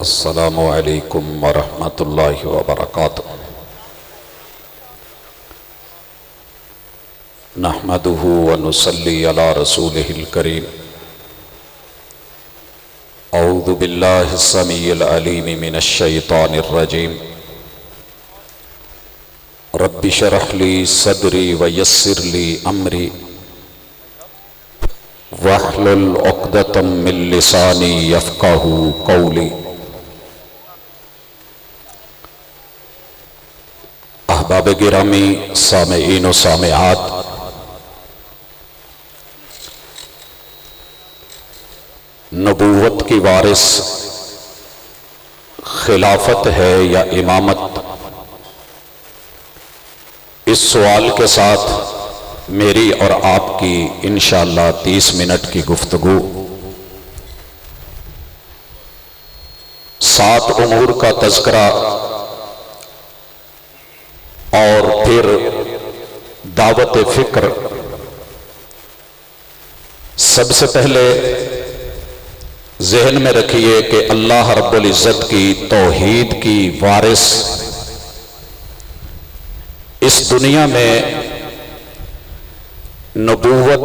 السلام علیکم ورحمۃ اللہ وبرکاتہ۔ نحمده ونصلی علی رسولہ الکریم۔ اعوذ باللہ السمیع العلیم من الشیطان الرجیم۔ رب اشرح لی صدری ویسر لی امری واحلل عقدۃ من لسانی یفقہوا قولی۔ احباب گرامی، سامعین و سامعات، نبوت کی وارث خلافت ہے یا امامت؟ اس سوال کے ساتھ میری اور آپ کی انشاءاللہ 30 منٹ کی گفتگو 7 امور کا تذکرہ اور پھر دعوت فکر۔ سب سے پہلے ذہن میں رکھیے کہ اللہ رب العزت کی توحید کی وارث اس دنیا میں نبوت،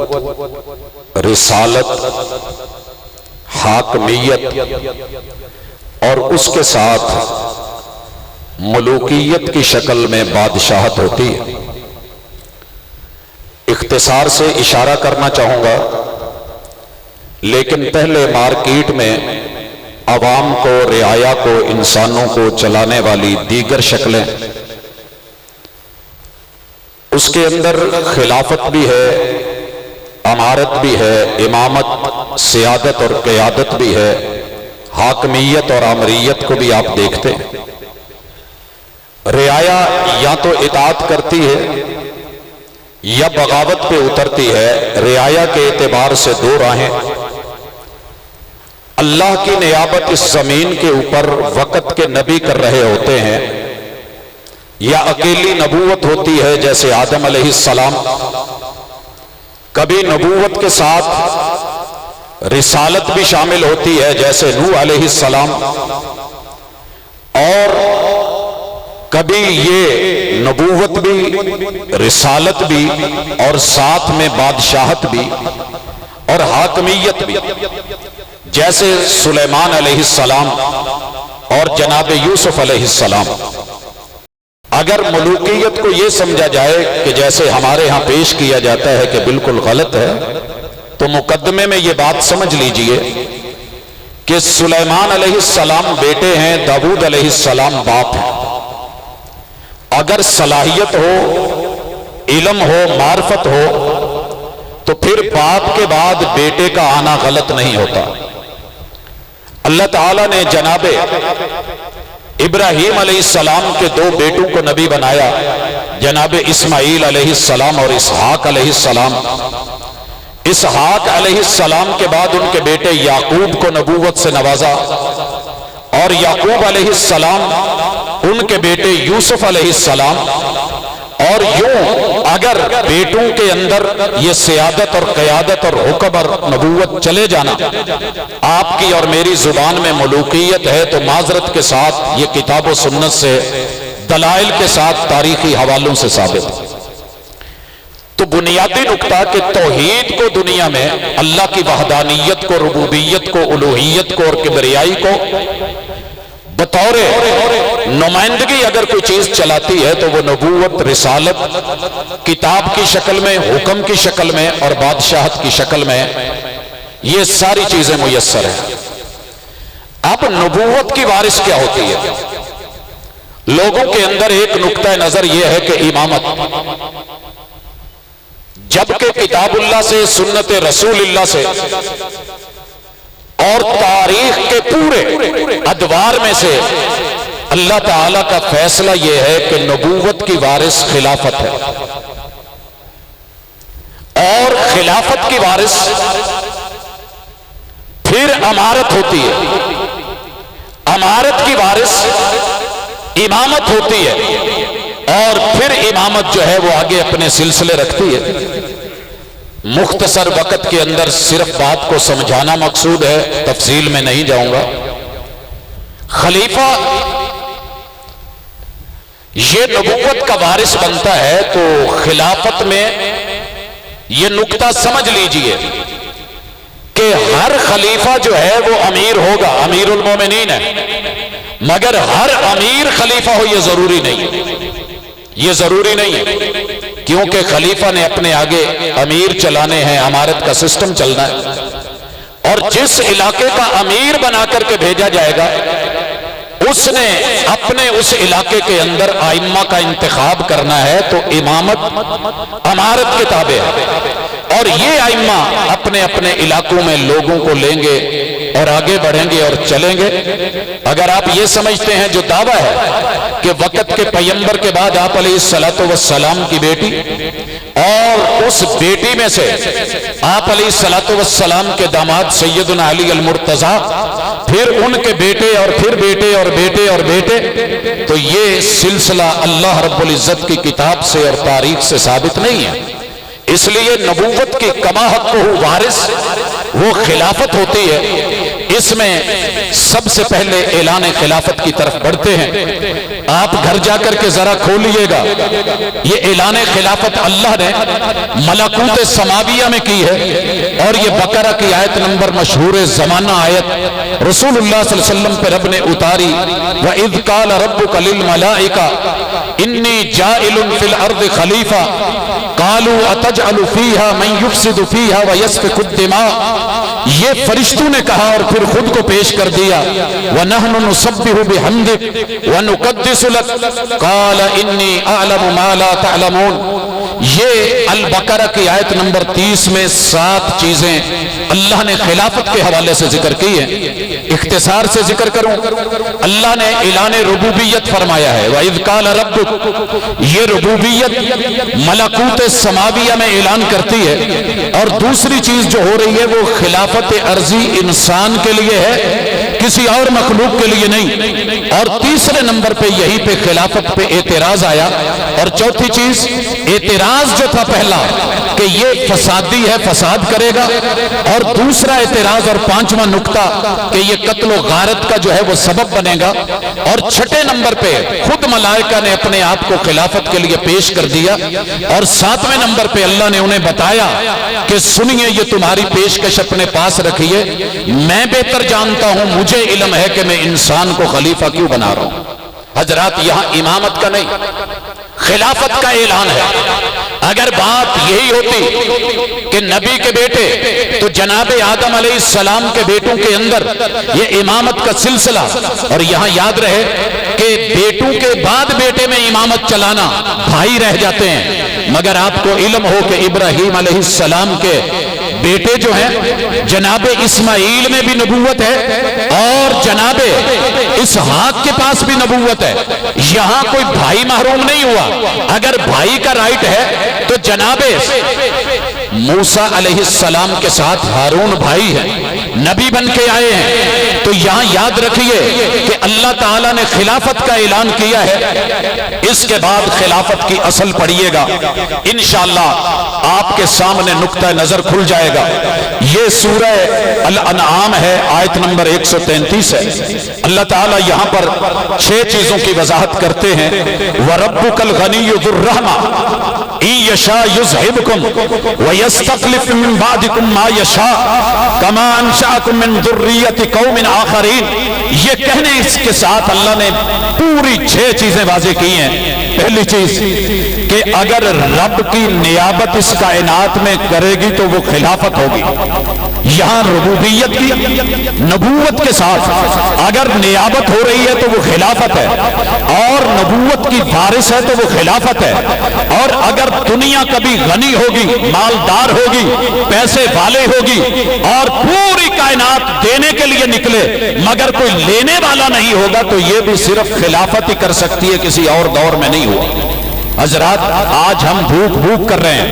رسالت، حاکمیت اور اس کے ساتھ ملوکیت کی شکل میں بادشاہت ہوتی ہے۔ اختصار سے اشارہ کرنا چاہوں گا، لیکن پہلے مارکیٹ میں عوام کو، رعایا کو، انسانوں کو چلانے والی دیگر شکلیں، اس کے اندر خلافت بھی ہے، امارت بھی ہے، امامت، سیادت اور قیادت بھی ہے، حاکمیت اور آمریت کو بھی آپ دیکھتے ہیں۔ رعایا یا تو اطاعت کرتی ہے یا بغاوت پہ اترتی ہے۔ رعایا کے اعتبار سے 2 راہیں۔ اللہ کی نیابت اس زمین کے اوپر وقت کے نبی کر رہے ہوتے ہیں، یا اکیلی نبوت ہوتی ہے جیسے آدم علیہ السلام، کبھی نبوت کے ساتھ رسالت بھی شامل ہوتی ہے جیسے نوح علیہ السلام، اور کبھی یہ نبوت بھی، رسالت بھی، اور ساتھ میں بادشاہت بھی اور حاکمیت بھی، جیسے سلیمان علیہ السلام اور جناب یوسف علیہ السلام۔ اگر ملوکیت کو یہ سمجھا جائے کہ جیسے ہمارے ہاں پیش کیا جاتا ہے کہ بالکل غلط ہے، تو مقدمے میں یہ بات سمجھ لیجئے کہ سلیمان علیہ السلام بیٹے ہیں، داؤد علیہ السلام باپ ہیں۔ اگر صلاحیت ہو، علم ہو، معرفت ہو، تو پھر باپ کے بعد بیٹے کا آنا غلط نہیں ہوتا۔ اللہ تعالیٰ نے جناب ابراہیم علیہ السلام کے 2 بیٹوں کو نبی بنایا، جناب اسماعیل علیہ السلام اور اسحاق علیہ السلام۔ اسحاق علیہ السلام کے بعد ان کے بیٹے یعقوب کو نبوت سے نوازا، اور یعقوب علیہ السلام ان کے بیٹے یوسف علیہ السلام۔ اور یوں اگر بیٹوں کے اندر یہ سیادت اور قیادت اور حکم اور نبوت چلے جانا، آپ کی اور میری زبان میں ملوکیت ہے، تو معذرت کے ساتھ یہ کتاب و سنت سے، دلائل کے ساتھ، تاریخی حوالوں سے ثابت ہے۔ تو بنیادی نقطہ کہ توحید کو دنیا میں، اللہ کی وحدانیت کو، ربوبیت کو، الوہیت کو اور کبریائی کو بطور نمائندگی اگر کوئی چیز چلاتی ہے تو وہ نبوت، رسالت، کتاب کی شکل میں، حکم کی شکل میں اور بادشاہت کی شکل میں، یہ ساری چیزیں میسر ہیں۔ اب نبوت کی وارث کیا ہوتی ہے؟ لوگوں کے اندر ایک نقطہ نظر یہ ہے کہ امامت، جبکہ کتاب اللہ سے، سنت رسول اللہ سے اور تاریخ کے پورے ادوار میں سے اللہ تعالیٰ کا فیصلہ یہ ہے کہ نبوت کی وارث خلافت ہے، اور خلافت کی وارث پھر امارت ہوتی ہے، امارت کی وارث امامت ہوتی ہے، اور پھر امامت جو ہے وہ آگے اپنے سلسلے رکھتی ہے۔ مختصر وقت کے اندر صرف بات کو سمجھانا مقصود ہے، تفصیل میں نہیں جاؤں گا۔ خلیفہ یہ نبوت کا وارث بنتا ہے تو خلافت میں یہ نقطہ سمجھ لیجئے کہ ہر خلیفہ جو ہے وہ امیر ہوگا، امیر المومنین ہے، مگر ہر امیر خلیفہ ہو یہ ضروری نہیں، یہ ضروری نہیں ہے، کیونکہ خلیفہ نے اپنے آگے امیر چلانے ہیں، امارت کا سسٹم چلنا ہے، اور جس علاقے کا امیر بنا کر کے بھیجا جائے گا اس نے اپنے اس علاقے کے اندر ائمہ کا انتخاب کرنا ہے، تو امامت امارت کے تابع ہے، اور یہ ائمہ اپنے اپنے علاقوں میں لوگوں کو لیں گے اور آگے بڑھیں گے اور چلیں گے۔ اگر آپ یہ سمجھتے ہیں جو دعویٰ ہے کہ وقت کے پیغمبر کے بعد آپ علیہ الصلوۃ والسلام کی بیٹی اور اس بیٹی میں سے آپ علیہ الصلوۃ والسلام کے داماد سیدنا علی المرتضیٰ، پھر ان کے بیٹے اور پھر بیٹے اور بیٹے اور بیٹے، تو یہ سلسلہ اللہ رب العزت کی کتاب سے اور تاریخ سے ثابت نہیں ہے۔ اس لیے نبوت کی کما حق وارث وہ خلافت ہوتی ہے، اس میں سب سے پہلے اعلان خلافت کی طرف بڑھتے ہیں۔ آپ گھر جا کر کے ذرا کھولیے گا، یہ اعلان خلافت اللہ نے ملکوت سماویہ میں کی ہے، اور یہ بقرہ کی آیت نمبر مشہور زمانہ آیت رسول اللہ صلی اللہ علیہ وسلم پہ رب نے اتاری، وَإِذْ قَالَ رَبُّكَ لِلْمَلَائِكَةِ إِنِّي جَاعِلٌ فِي الْأَرْضِ خَلِيفَةً قَالُوا أَتَجْعَلُ فِيهَا مَن يُفْسِدُ فِيهَا وَيَسْفِكُ الدِّمَاءَ، یہ فرشتوں نے کہا اور پھر خود کو پیش کر دیا، وَنَحْنُ نُسَبِّحُ بِحَمْدِكَ وَنُقَدِّسُ لَكَ قَالَ إِنِّي أَعْلَمُ مَا لَا تَعْلَمُونَ۔ یہ البقرہ کی آیت نمبر 30 میں 7 چیزیں اللہ نے خلافت کے حوالے سے ذکر کی ہیں، اختصار سے ذکر کروں۔ اللہ نے اعلان ربوبیت فرمایا ہے، وَإِذْ قَالَ رَبُّكَ، یہ ربوبیت ملکوت سماویہ میں اعلان کرتی ہے، اور دوسری چیز جو ہو رہی ہے وہ خلافت عرضی انسان کے لیے ہے، کسی اور مخلوق کے لیے نہیں، اور تیسرے نمبر پہ یہی پہ خلافت پہ اعتراض آیا، اور چوتھی چیز اعتراض جو تھا پہلا کہ یہ فسادی ہے، فساد کرے گا، اور دوسرا اعتراض اور پانچواں نقطہ کہ یہ قتل و غارت کا جو ہے وہ سبب بنے گا، اور چھٹے نمبر پہ خود ملائکہ نے اپنے آپ کو خلافت کے لیے پیش کر دیا، اور ساتویں نمبر پہ اللہ نے انہیں بتایا کہ سنیے یہ تمہاری پیشکش اپنے پاس رکھیے، میں بہتر جانتا ہوں، مجھے علم ہے کہ میں انسان کو خلیفہ کیوں بنا رہا ہوں۔ حضرات یہاں امامت کا نہیں، خلافت کا اعلان ہے۔ اگر بات یہی ہوتی کہ نبی کے بیٹے تو جناب آدم علیہ السلام کے بیٹوں کے اندر یہ امامت کا سلسلہ، اور یہاں یاد رہے کہ بیٹوں کے بعد بیٹے میں امامت چلانا بھائی رہ جاتے ہیں، مگر آپ کو علم ہو کہ ابراہیم علیہ السلام کے بیٹے جو ہیں جناب اسماعیل میں بھی نبوت ہے، اور جناب اسحاق کے پاس بھی نبوت ہے۔ یہاں کوئی بھائی محروم نہیں ہوا۔ اگر بھائی کا رائٹ ہے تو جناب موسیٰ علیہ السلام کے ساتھ ہارون بھائی ہیں، نبی بن کے آئے ہیں، تو یہاں یاد رکھیے کہ اللہ تعالیٰ نے خلافت کا اعلان کیا ہے، اس کے بعد خلافت کی اصل پڑھیے گا، انشاءاللہ آپ کے سامنے نقطہ نظر کھل جائے گا۔ یہ سورہ الانعام ہے، آیت نمبر 133 ہے۔ اللہ تعالیٰ یہاں پر 6 چیزوں کی وضاحت کرتے ہیں، وَرَبُّكَ الْغَنِيُّ ذُو الرَّحْمَةِ إِن يَشَاء يُذْهِبْكُمْ وَيَسْتَخْلِفْ مِن بَعْدِكُم مَّا يَشَاءُ كَمَا أَنشَأَكُم مِّن ذُرِّيَّةِ قَوْمٍ آخَرِينَ۔ یہ کہنے اس کے ساتھ اللہ نے پوری 6 چیزیں واضح کی ہیں۔ پہلی چیز کہ اگر رب کی نیابت اس کائنات میں کرے گی تو وہ خلافت ہوگی۔ یہاں ربوبیت کی نبوت کے ساتھ اگر نیابت ہو رہی ہے تو وہ خلافت ہے، اور نبوت کی وارث ہے تو وہ خلافت ہے۔ اور اگر دنیا کبھی غنی ہوگی، مالدار ہوگی، پیسے والے ہوگی، اور پوری کائنات دینے کے لیے نکلے مگر کوئی لینے والا نہیں ہوگا، تو یہ بھی صرف خلافت ہی کر سکتی ہے، کسی اور دور میں نہیں ہوا۔ حضرات آج ہم بھوک کر رہے ہیں،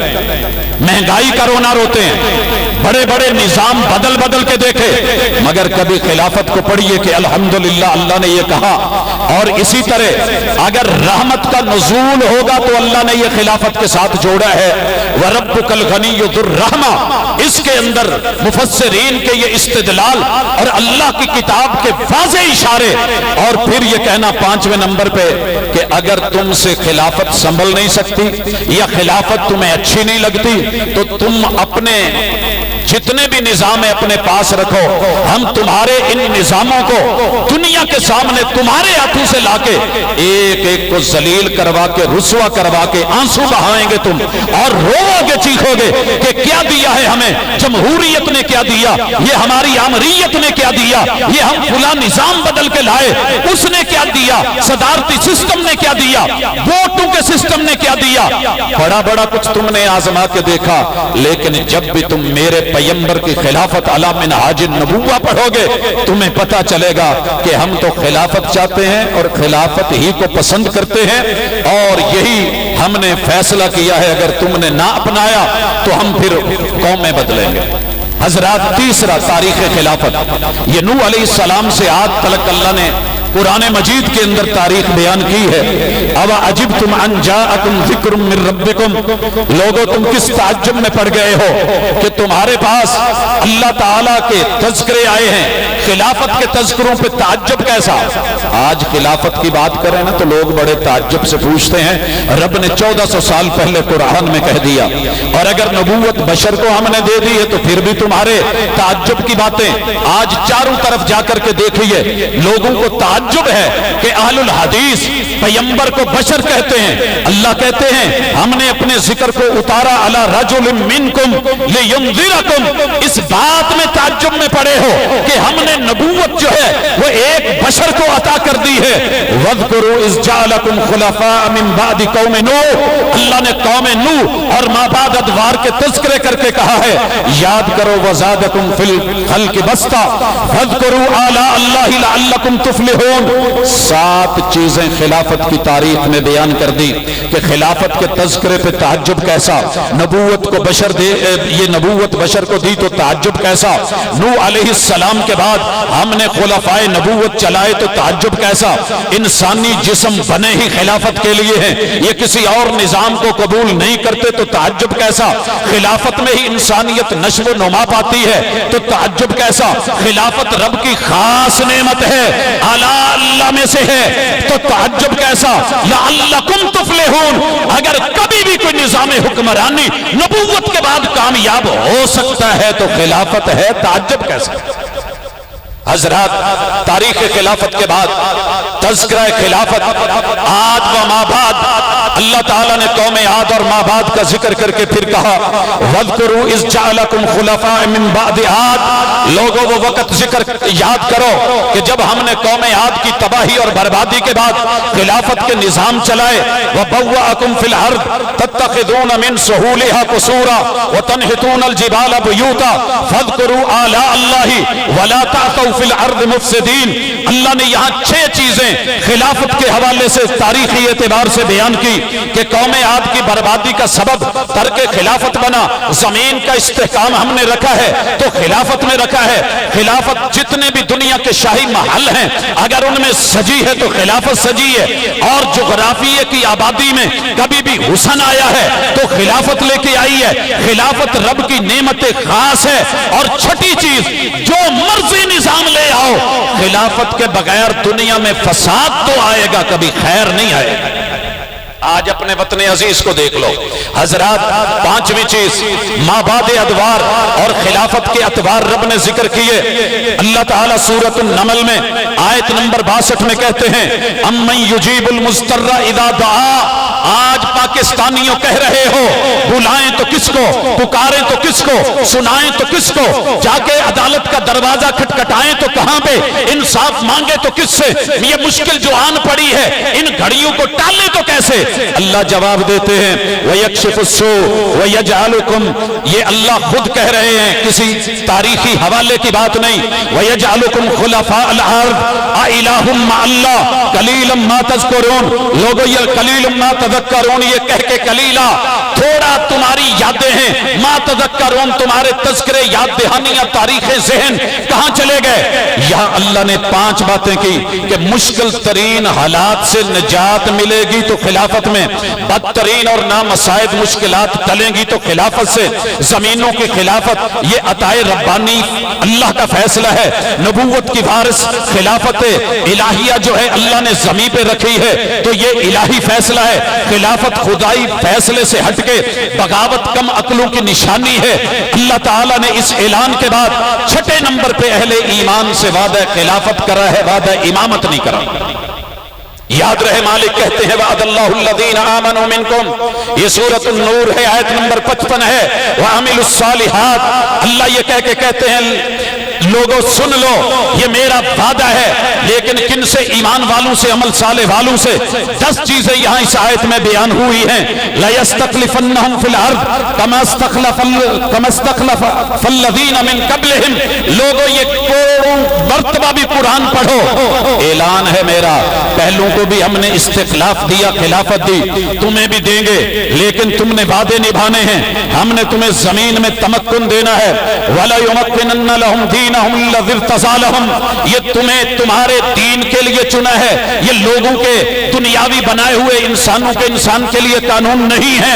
مہنگائی کا رونا روتے ہیں، بڑے بڑے نظام بدل بدل کے دیکھے، مگر کبھی خلافت کو پڑھیے کہ الحمدللہ اللہ نے یہ کہا۔ اور اسی طرح اگر رحمت کا نزول ہوگا تو اللہ نے یہ خلافت کے ساتھ جوڑا ہے، وَرَبُّكَ الْغَنِيُّ ذُو الرَّحْمَةِ۔ اس کے اندر مفسرین کے یہ استدلال اور اللہ کی کتاب کے واضح اشارے، اور پھر یہ کہنا 5ویں نمبر پہ کہ اگر تم سے خلافت سنبھل نہیں سکتی یا خلافت تمہیں اچھی نہیں لگتی تو تم اپنے جتنے بھی نظام اپنے پاس رکھو، ہم تمہارے ان نظاموں کو دنیا کے سامنے تمہارے ہاتھوں سے لا کے ایک ایک کو ذلیل کروا کے رسوا کروا کے آنسو بہائیں گے تم، اور رو گے چیخو گے کہ کیا دیا ہے ہمیں جمہوریت نے، کیا دیا یہ ہماری آمریت نے، کیا دیا یہ ہم فلاں نظام بدل کے لائے، اس نے کیا دیا، صدارتی سسٹم نے کیا دیا، ووٹوں کے سسٹم نے کیا دیا، بڑا بڑا کچھ تم نے آزما کے دیکھا۔ لیکن جب بھی تم میرے پیغمبر کی خلافت علی منہاج النبوہ پڑھو گے تمہیں پتا چلے گا کہ ہم تو خلافت چاہتے ہیں اور خلافت ہی کو پسند کرتے ہیں، اور یہی ہم نے فیصلہ کیا ہے اگر تم نے نہ اپنایا تو ہم پھر قومیں بدلیں گے۔ حضرات تیسرا تاریخ خلافت، یہ نوح علیہ السلام سے آج تلک اللہ نے قرآن مجید کے اندر تاریخ بیان کی ہے۔ اَوَ عَجِبْتُمْ أَنْ جَاءَكُمْ ذِكْرٌ مِّن رَبِّكُمْ، لوگوں تم کس تعجب میں پڑ گئے ہو کہ تمہارے پاس اللہ تعالیٰ کے تذکرے آئے ہیں، خلافت کے تذکروں پہ تعجب کیسا؟ آج خلافت کی بات کریں نا تو لوگ بڑے تعجب سے پوچھتے ہیں، رب نے 1400 سال پہلے قرآن میں کہہ دیا، اور اگر نبوت بشر کو ہم نے دے دی ہے تو پھر بھی تمہارے تعجب کی باتیں۔ آج چاروں طرف جا کر کے دیکھیے لوگوں کو تعجب ہے کہ اہل الحدیث پیغمبر کو بشر کہتے ہیں، اللہ کہتے ہیں ہم نے اپنے ذکر کو اتارا علی رجل منکم لینذرکم، اس بات میں تعجب میں پڑے ہو کہ ہم نے نبوت جو ہے وہ ایک بشر کو عطا کر دی ہے۔ وَاذْكُرُوا إِذْ جَعَلَكُمْ خُلَفَاءَ مِنْ بَعْدِ قَوْمِ نُوح، اللہ نے قوم نوح اور مابعد ادوار کے تذکرے کر کے کہا ہے یاد کرو وَزَادَكُمْ فِي الْخَلْقِ بَسْطَةً وَاذْكُرُوا آلَاءَ اللَّهِ لَعَلَّكُمْ تُفْلِحُونَ۔ 7 چیزیں خلافت کی تاریخ میں بیان کر دی کہ خلافت کے تذکرے پہ تعجب کیسا، نبوت کو بشر دے، یہ نبوت بشر کو دی تو تعجب کیسا، نوح علیہ السلام کے بعد ہم نے خلفائے نبوت چلائے تو تعجب کیسا، انسانی جسم بنے ہی خلافت کے لیے ہیں، یہ کسی اور نظام کو قبول نہیں کرتے تو تعجب کیسا، خلافت میں ہی انسانیت نشو و نما پاتی ہے تو تعجب کیسا، خلافت رب کی خاص نعمت ہے، اللہ میں سے ہے تو تعجب کیسا، لعلکم تفلحون۔ اگر کبھی بھی کوئی نظام حکمرانی نبوت کے بعد کامیاب ہو سکتا ہے تو خلافت ہے، تعجب کیسا۔ حضرات تاریخ خلافت کے بعد تذکرہ خلافت عاد و مابعد، اللہ تعالیٰ نے قوم عاد اور مابعد کا ذکر کر کے پھر کہا وَاذْكُرُوا إِذْ جَعَلَكُمْ خُلَفَاءَ مِنْ بَعْدِ عَاد، لوگوں وہ وقت ذکر یاد کرو کہ جب ہم نے قوم عاد کی تباہی اور بربادی کے بعد خلافت کے نظام چلائے، وَبَوَّأَكُمْ فِي الْأَرْضِ تَتَّخِذُونَ مِنْ سُهُولِهَا قُصُورًا وَتَنْحِتُونَ الْجِبَالَ بُيُوتًا فَاذْكُرُوا آلَاءَ اللَّهِ وَلَا تَعْثَوْا فِي الْأَرْضِ مُفْسِدِينَ۔ اللہ نے یہاں 6 چیزیں خلافت کے حوالے سے تاریخی اعتبار سے بیان کی کہ قوم عاد کی بربادی کا سبب ترک خلافت بنا، زمین کا استحکام ہم نے رکھا ہے تو خلافت میں رکھا ہے، خلافت جتنے بھی دنیا کے شاہی محل ہیں اگر ان میں سجی ہے تو خلافت سجی ہے، اور جغرافیے کی آبادی میں کبھی بھی حسن آیا ہے تو خلافت لے کے آئی ہے، خلافت رب کی نعمت خاص ہے۔ اور چھٹی چیز جو مرضی نظام لے آؤ، خلافت کے بغیر دنیا میں فساد تو آئے گا، کبھی خیر نہیں آئے گا۔ آج اپنے وطن عزیز کو دیکھ لو حضرات، 5ویں چیز مابعد ادوار اور خلافت کے اتوار رب نے ذکر کیے۔ اللہ تعالیٰ سورۃ النمل میں آیت نمبر 62 میں کہتے ہیں امن یجیب المضطر اذا دعا۔ آج پاکستانیوں کہہ رہے ہو بلائیں تو کس کو، پکاریں تو کس کو، سنائیں تو کس کو، جا کے عدالت کا دروازہ کھٹکھٹائیں تو کہاں پہ، انصاف مانگے تو کس سے، یہ مشکل جو آن پڑی ہے ان گھڑیوں کو ٹالیں تو کیسے۔ اللہ جواب دیتے ہیں وَيَكْشِفُ السُّوءَ وَيَجْعَلُكُمْ، یہ اللہ خود کہہ رہے ہیں، کسی تاریخی حوالے کی بات نہیں، وَيَجْعَلُكُمْ خُلَفَاءَ الْأَرْضِ أَإِلَٰهٌ مَّعَ اللَّهِ قَلِيلًا مَّا تَذْكُرُونَ۔ لوگوں یہ قلیل ما تذکرون یہ کہہ کے قلیلہ تھوڑا تمہاری یادیں ہیں، ما تذکرون تمہارے تذکرے، یاد دہانیاں، تاریخ ذہن کہاں چلے گئے؟ یہاں اللہ نے 5 باتیں کی کہ مشکل ترین حالات سے نجات ملے گی تو خلافت میں، بدترین اور نامساعد مشکلات ٹلیں گی تو خلافت سے، زمینوں کی خلافت یہ عطائے ربانی اللہ کا فیصلہ ہے، نبوت کی وارث خلافت الہیہ جو ہے اللہ نے زمین پہ رکھی ہے تو یہ الہی فیصلہ ہے، خلافت خدائی فیصلے سے ہٹ کے بغاوت کم عقلوں کی نشانی ہے۔ اللہ تعالیٰ نے اس اعلان کے بعد 6 نمبر پہ اہل ایمان سے وعدہ خلافت کرا ہے، وعدہ امامت نہیں کرا۔ یاد رہے مالک کہتے ہیں وعد اللہ الذین آمنوا منکم، یہ سورۃ النور ہے، آیت نمبر 55 ہے، وعملوا الصالحات، اللہ یہ کہہ کے کہتے ہیں لوگوں سن لو یہ میرا وعدہ ہے، لیکن کن سے؟ ایمان والوں سے، عمل صالح والوں سے۔ 10 چیزیں یہاں اس آیت میں بیان ہوئی ہیں، لَيَسْتَخْلِفَنَّهُمْ فِي الْأَرْضِ كَمَا اسْتَخْلَفَ الَّذِينَ مِنْ قَبْلِهِمْ۔ لوگوں یہ کوڑوں مرتبہ بھی قرآن پڑھو، اعلان ہے میرا، پہلوں کو بھی ہم نے استخلاف دیا، خلافت دی، تمہیں بھی دیں گے، لیکن تم نے وعدے نبھانے ہیں، ہم نے تمہیں زمین میں تمکن دینا ہے، وَلَيُمَكِّنَنَّ لَهُمْ دِينَهُمْ الَّذِي ارْتَضَىٰ لَهُمْ، یہ تمہیں تمہارے دین کے لیے چنا ہے، یہ لوگوں کے دنیاوی بنائے ہوئے انسانوں کے انسان کے لیے قانون نہیں ہے،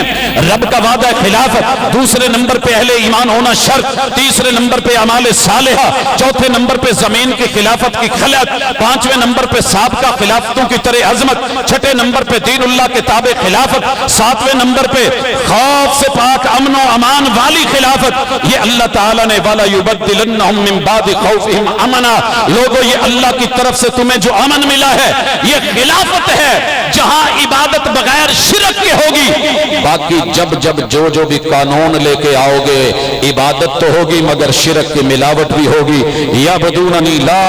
رب کا وعدہ خلافت۔ دوسرے نمبر پہ اہل ایمان ہونا شرط، تیسرے نمبر پہ اعمال صالحہ، چوتھے نمبر پہ زمین کی خلافت کی خلعت، 5ویں نمبر پہ سابقہ خلافتوں کی طرح عظمت، 6 نمبر پہ دین اللہ کے تابع خلافت، 7ویں نمبر پہ خوف سے پاک امن و امان والی خلافت۔ یہ اللہ تعالیٰ نے وَلَا يُبَدِّلَنَّهُم مِّن بَعْدِ خَوْفِهِمْ أَمْنًا، لوگوں یہ اللہ کی طرف سے تمہیں جو امن ملا ہے یہ خلافت ہے جہاں عبادت بغیر شرک کے ہوگی۔ باقی جب جو بھی قانون لے کے آؤ گے عبادت تو ہوگی مگر شرک کی ملاوٹ بھی ہوگی۔ یعبدوننی لا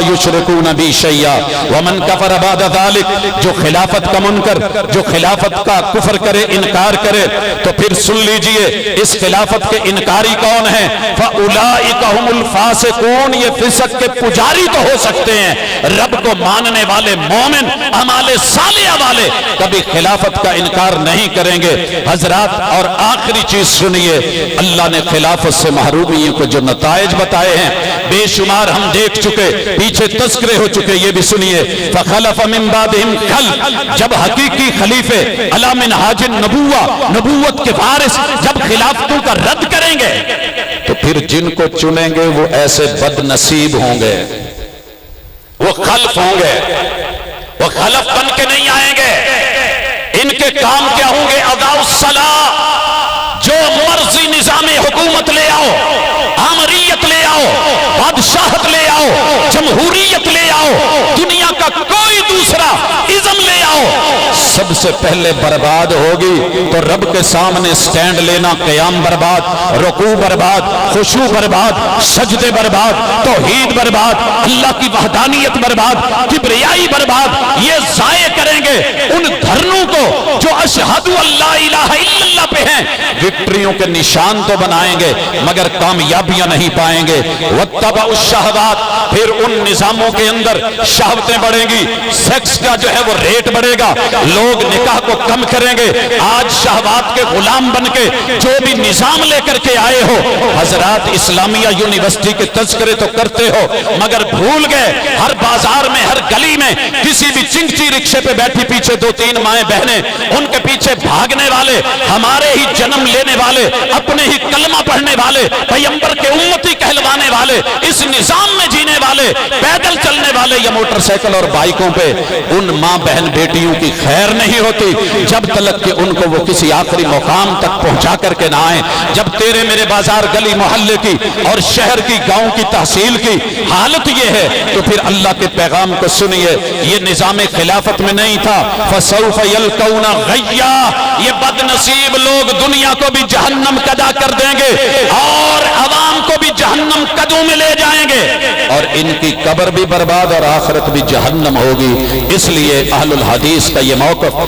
یشرکون بی شیئا ومن کفر بعد ذلک، جو خلافت کا منکر، جو خلافت کا کفر کرے، انکار کرے، تو پھر سن لیجئے اس خلافت کے انکاری کون ہیں؟ فَأُولَئِكَ هُمُ الْفَاسِقُونَ، یہ فسق کے پجاری تو ہو سکتے ہیں، رب کو ماننے والے مومن اعمال صالحہ والے کبھی خلافت کا انکار نہیں کریں گے۔ حضرات اور آخری چیز سنیے، اللہ نے خلافت سے محرومیوں کو جو نتائج بتائے ہیں بے شمار ہم دیکھ چکے، پیچھے تذکرے ہو چکے، یہ بھی سنیے۔ فخلف من بعدہم خلف، جب حقیقی خلیفے علی منہاج النبوہ، نبوت کے وارث جب خلافتوں کا رد کریں گے تو پھر جن کو چنیں گے وہ ایسے بد نصیب ہوں گے، وہ خلف ہوں گے، وہ خلف بن کے نہیں آئیں گے۔ ان کے کام کیا ہوں گے؟ اضاء الصلاۃ، جو مرضی نظام حکومت لے آؤ، آمریت لے آؤ، بادشاہت لے آؤ، جمہوریت لے آؤ، دنیا کا کوئی دوسرا ازم لے آؤ، سب سے پہلے برباد ہوگی تو رب کے سامنے سٹینڈ لینا، قیام برباد، رکوع برباد، خشوع برباد، سجدے برباد، توحید برباد، اللہ کی وحدانیت برباد، کبریائی برباد، یہ ضائع کریں گے ان دھرنوں کو جو اشہد اللہ الہ الا اللہ پہ ہیں۔ وکٹریوں کے نشان تو بنائیں گے مگر کامیابیاں نہیں پائیں گے۔ واتبعوا الشہوات، پھر ان نظاموں کے اندر شہوتیں بڑھیں گی، سیکس کا جو ہے وہ ریٹ بڑھے گا، لوگ نکاح کو کم کریں گے۔ آج شہوات کے غلام بن کے جو بھی نظام لے کر کے آئے ہو، حضرات اسلامیہ یونیورسٹی کے تذکرے تو کرتے ہو مگر بھول گئے ہر بازار میں، ہر گلی میں کسی بھی چنگچی رکشے پہ بیٹھی پیچھے 2-3 مائیں بہنیں، ان کے پیچھے بھاگنے والے، ہمارے ہی جنم لینے والے، اپنے ہی کلمہ پڑھنے والے، پیغمبر کے امتی کہلوانے والے، اس نظام میں جینے والے، پیدل چلنے والے یا موٹر سائیکل اور بائکوں پہ، ان ماں بہن بیٹیوں کی خیر نہیں ہوتی جب تلک کہ ان کو وہ کسی آخری مقام تک پہنچا کر کے نہ آئیں۔ جب تیرے میرے بازار گلی محلے کی اور شہر کی، گاؤں کی، تحصیل کی حالت یہ ہے تو پھر اللہ کے پیغام کو سنیے، یہ نظام خلافت میں نہیں تھا۔ فَسَوْفَ يَلْقَوْنَ غَيًّا، یہ بد نصیب لوگ دنیا کو بھی جہنم قدا کر دیں گے اور عوام کو بھی جہنم قدوں میں لے جائیں گے، اور ان کی قبر بھی برباد اور آخرت بھی جہنم ہوگی۔ اس لیے اہل الحدیث کا یہ موقف